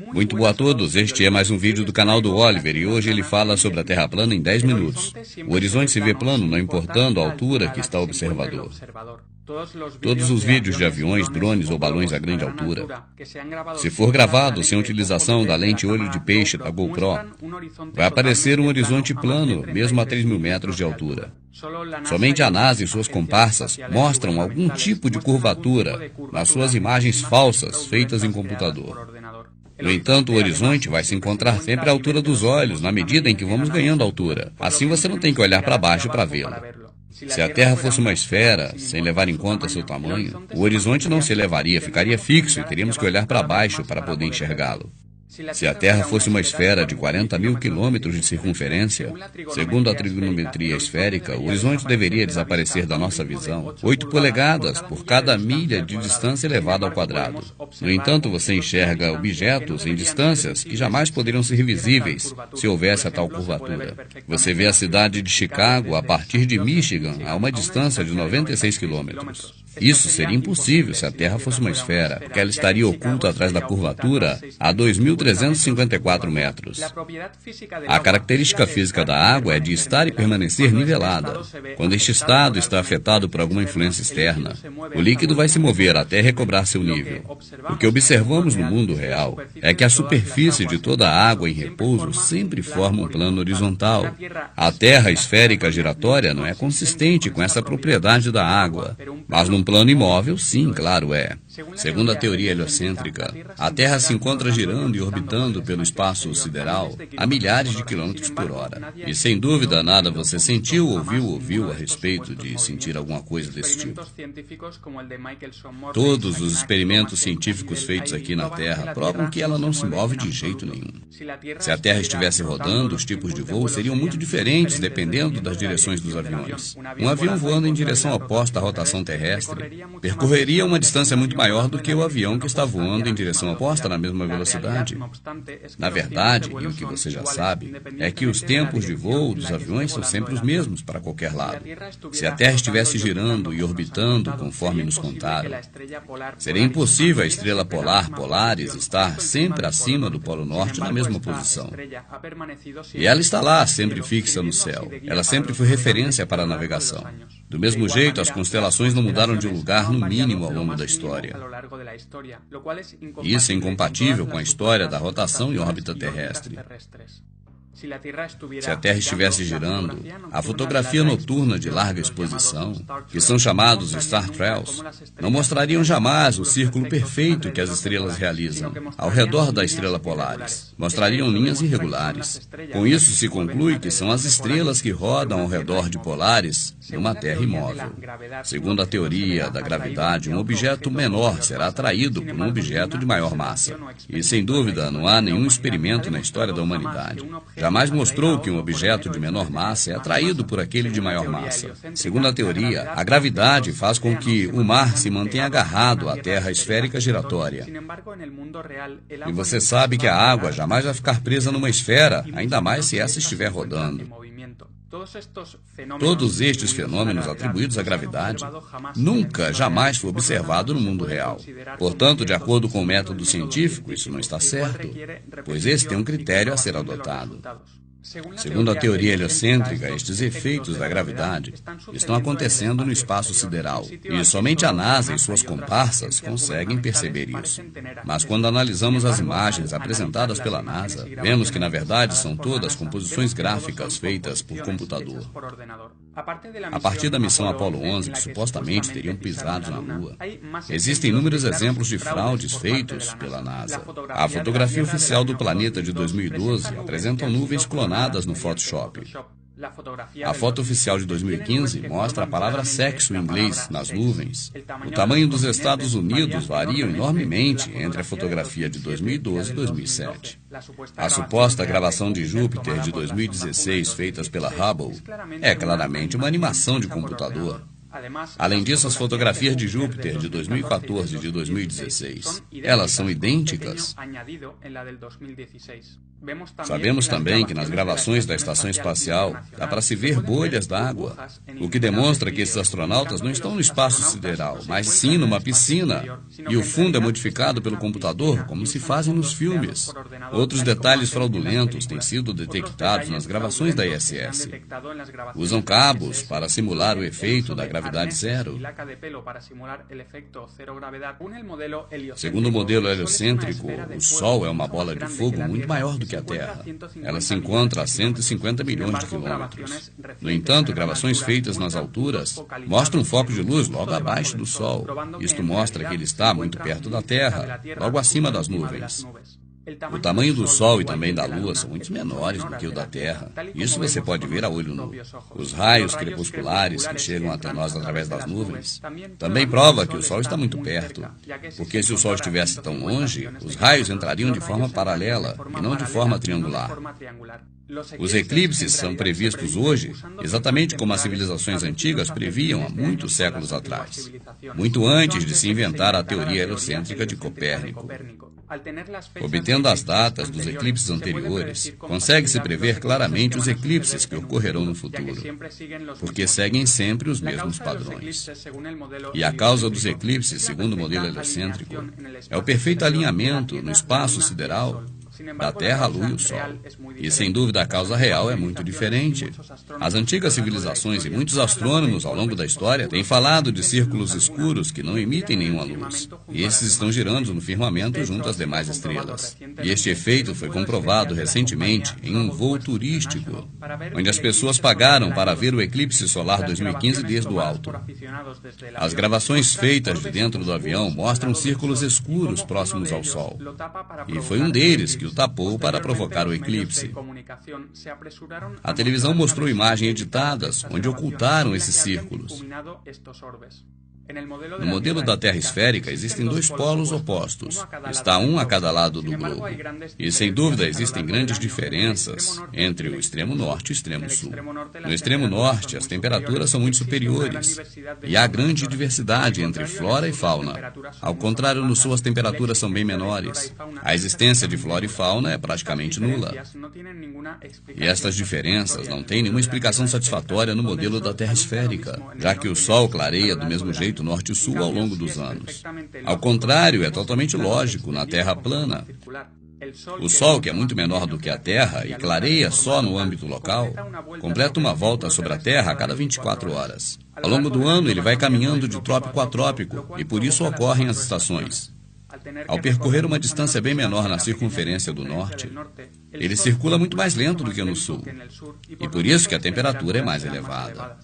Muito boa a todos, este é mais um vídeo do canal do Oliver e hoje ele fala sobre a Terra plana em 10 minutos. O horizonte se vê plano, não importando a altura que está o observador. Todos os vídeos de aviões, drones ou balões a grande altura, se for gravado sem utilização da lente olho de peixe da GoPro, vai aparecer um horizonte plano, mesmo a 3.000 metros de altura. Somente a NASA e suas comparsas mostram algum tipo de curvatura nas suas imagens falsas feitas em computador. No entanto, o horizonte vai se encontrar sempre à altura dos olhos, na medida em que vamos ganhando altura. Assim você não tem que olhar para baixo para vê-lo. Se a Terra fosse uma esfera, sem levar em conta seu tamanho, o horizonte não se elevaria, ficaria fixo e teríamos que olhar para baixo para poder enxergá-lo. Se a Terra fosse uma esfera de 40.000 quilômetros de circunferência, segundo a trigonometria esférica, o horizonte deveria desaparecer da nossa visão 8 polegadas por cada milha de distância elevada ao quadrado. No entanto, você enxerga objetos em distâncias que jamais poderiam ser visíveis se houvesse a tal curvatura. Você vê a cidade de Chicago a partir de Michigan a uma distância de 96 quilômetros. Isso seria impossível se a Terra fosse uma esfera, porque ela estaria oculta atrás da curvatura a 2.354 metros. A característica física da água é de estar e permanecer nivelada. Quando este estado está afetado por alguma influência externa, o líquido vai se mover até recobrar seu nível. O que observamos no mundo real é que a superfície de toda a água em repouso sempre forma um plano horizontal. A Terra esférica giratória não é consistente com essa propriedade da água, mas num plano imóvel, sim, claro é. Segundo a teoria heliocêntrica, a Terra se encontra girando e orbitando pelo espaço sideral a milhares de quilômetros por hora. E sem dúvida nada você sentiu ou ouviu a respeito de sentir alguma coisa desse tipo. Todos os experimentos científicos feitos aqui na Terra provam que ela não se move de jeito nenhum. Se a Terra estivesse rodando, os tipos de voo seriam muito diferentes dependendo das direções dos aviões. Um avião voando em direção oposta à rotação terrestre percorreria uma distância muito maior do que o avião que está voando em direção oposta na mesma velocidade. Na verdade, e o que você já sabe, é que os tempos de voo dos aviões são sempre os mesmos para qualquer lado. Se a Terra estivesse girando e orbitando conforme nos contaram, seria impossível a estrela polar Polaris estar sempre acima do Polo Norte na mesma posição. E ela está lá, sempre fixa no céu. Ela sempre foi referência para a navegação. Do mesmo jeito, as constelações não mudaram de lugar no mínimo ao longo da história. Isso é incompatível com a história da rotação em órbita terrestre. Se a Terra estivesse girando, a fotografia noturna de larga exposição, que são chamados Star Trails, não mostrariam jamais o círculo perfeito que as estrelas realizam ao redor da estrela Polaris. Mostrariam linhas irregulares. Com isso se conclui que são as estrelas que rodam ao redor de Polaris numa Terra imóvel. Segundo a teoria da gravidade, um objeto menor será atraído por um objeto de maior massa. E, sem dúvida, não há nenhum experimento na história da humanidade jamais mostrou que um objeto de menor massa é atraído por aquele de maior massa. Segundo a teoria, a gravidade faz com que o mar se mantenha agarrado à Terra esférica giratória. E você sabe que a água jamais vai ficar presa numa esfera, ainda mais se essa estiver rodando. Todos estes fenômenos atribuídos à gravidade nunca, jamais foi observado no mundo real. Portanto, de acordo com o método científico, isso não está certo, pois esse tem um critério a ser adotado. Segundo a teoria heliocêntrica, estes efeitos da gravidade estão acontecendo no espaço sideral, e somente a NASA e suas comparsas conseguem perceber isso. Mas quando analisamos as imagens apresentadas pela NASA, vemos que na verdade são todas composições gráficas feitas por computador. A partir da missão Apollo 11, que supostamente teriam pisado na Lua, existem inúmeros exemplos de fraudes feitos pela NASA. A fotografia oficial do planeta de 2012 apresenta nuvens clonadas no Photoshop. A foto oficial de 2015 mostra a palavra sexo em inglês nas nuvens. O tamanho dos Estados Unidos varia enormemente entre a fotografia de 2012 e 2007. A suposta gravação de Júpiter de 2016, feitas pela Hubble, é claramente uma animação de computador. Além disso, as fotografias de Júpiter de 2014 e de 2016, elas são idênticas. Sabemos também que nas gravações da estação espacial dá para se ver bolhas d'água, o que demonstra que esses astronautas não estão no espaço sideral, mas sim numa piscina, e o fundo é modificado pelo computador, como se fazem nos filmes. Outros detalhes fraudulentos têm sido detectados nas gravações da ISS. Usam cabos para simular o efeito da gravidade zero. Segundo o modelo heliocêntrico, o Sol é uma bola de fogo muito maior do que a Terra. Ela se encontra a 150 milhões de quilômetros. No entanto, gravações feitas nas alturas mostram um foco de luz logo abaixo do Sol. Isto mostra que ele está muito perto da Terra, logo acima das nuvens. O tamanho do Sol e também da Lua são muito menores do que o da Terra. Isso você pode ver a olho nu. Os raios crepusculares que chegam até nós através das nuvens também prova que o Sol está muito perto, porque se o Sol estivesse tão longe, os raios entrariam de forma paralela e não de forma triangular. Os eclipses são previstos hoje exatamente como as civilizações antigas previam há muitos séculos atrás, muito antes de se inventar a teoria heliocêntrica de Copérnico. Obtendo as datas dos eclipses anteriores, consegue-se prever claramente os eclipses que ocorrerão no futuro, porque seguem sempre os mesmos padrões. E a causa dos eclipses, segundo o modelo heliocêntrico, é o perfeito alinhamento no espaço sideral da Terra, a Lua e o Sol. E, sem dúvida, a causa real é muito diferente. As antigas civilizações e muitos astrônomos ao longo da história têm falado de círculos escuros que não emitem nenhuma luz. E esses estão girando no firmamento junto às demais estrelas. E este efeito foi comprovado recentemente em um voo turístico, onde as pessoas pagaram para ver o eclipse solar 2015 desde o alto. As gravações feitas de dentro do avião mostram círculos escuros próximos ao Sol. E foi um deles que o tapou para provocar o eclipse. A televisão mostrou imagens editadas onde ocultaram esses círculos. No modelo da Terra esférica existem dois polos opostos. Está um a cada lado do globo. E, sem dúvida, existem grandes diferenças entre o extremo norte e o extremo sul. No extremo norte, as temperaturas são muito superiores e há grande diversidade entre flora e fauna. Ao contrário, no sul, as temperaturas são bem menores. A existência de flora e fauna é praticamente nula. E estas diferenças não têm nenhuma explicação satisfatória no modelo da Terra esférica, já que o Sol clareia do mesmo jeito norte e sul ao longo dos anos. Ao contrário, é totalmente lógico na Terra plana. O Sol, que é muito menor do que a Terra e clareia só no âmbito local, completa uma volta sobre a Terra a cada 24 horas. Ao longo do ano, ele vai caminhando de trópico a trópico e por isso ocorrem as estações. Ao percorrer uma distância bem menor na circunferência do norte, ele circula muito mais lento do que no sul, e por isso que a temperatura é mais elevada.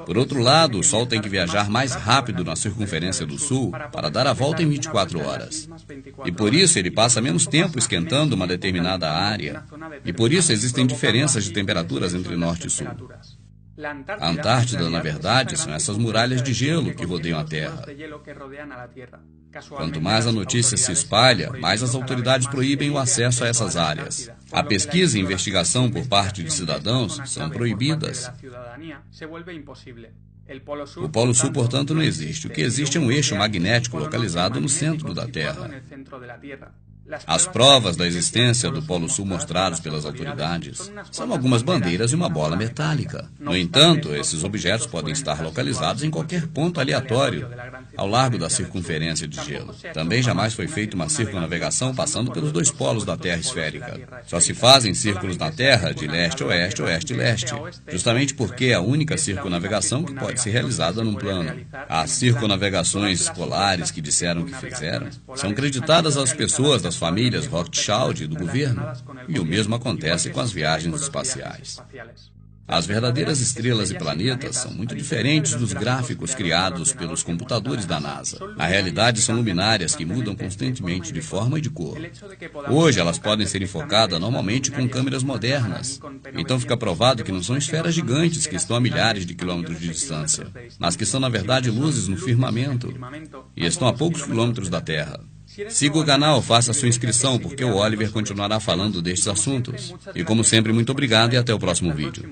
Por outro lado, o Sol tem que viajar mais rápido na circunferência do Sul para dar a volta em 24 horas. E por isso ele passa menos tempo esquentando uma determinada área. E por isso existem diferenças de temperaturas entre Norte e Sul. A Antártida, na verdade, são essas muralhas de gelo que rodeiam a Terra. Quanto mais a notícia se espalha, mais as autoridades proíbem o acesso a essas áreas. A pesquisa e investigação por parte de cidadãos são proibidas. O Polo Sul, portanto, não existe. O que existe é um eixo magnético localizado no centro da Terra. As provas da existência do Polo Sul mostradas pelas autoridades são algumas bandeiras e uma bola metálica. No entanto, esses objetos podem estar localizados em qualquer ponto aleatório ao largo da circunferência de gelo. Também jamais foi feita uma circunnavegação passando pelos dois polos da Terra esférica. Só se fazem círculos na Terra de leste a oeste, oeste e leste, justamente porque é a única circunnavegação que pode ser realizada num plano. As circunnavegações polares que disseram que fizeram são creditadas às pessoas das famílias Rothschild e do governo, e o mesmo acontece com as viagens espaciais. As verdadeiras estrelas e planetas são muito diferentes dos gráficos criados pelos computadores da NASA. Na realidade, são luminárias que mudam constantemente de forma e de cor. Hoje, elas podem ser enfocadas normalmente com câmeras modernas. Então fica provado que não são esferas gigantes que estão a milhares de quilômetros de distância, mas que são, na verdade, luzes no firmamento e estão a poucos quilômetros da Terra. Siga o canal, faça sua inscrição, porque o Oliver continuará falando destes assuntos. E como sempre, muito obrigado e até o próximo vídeo.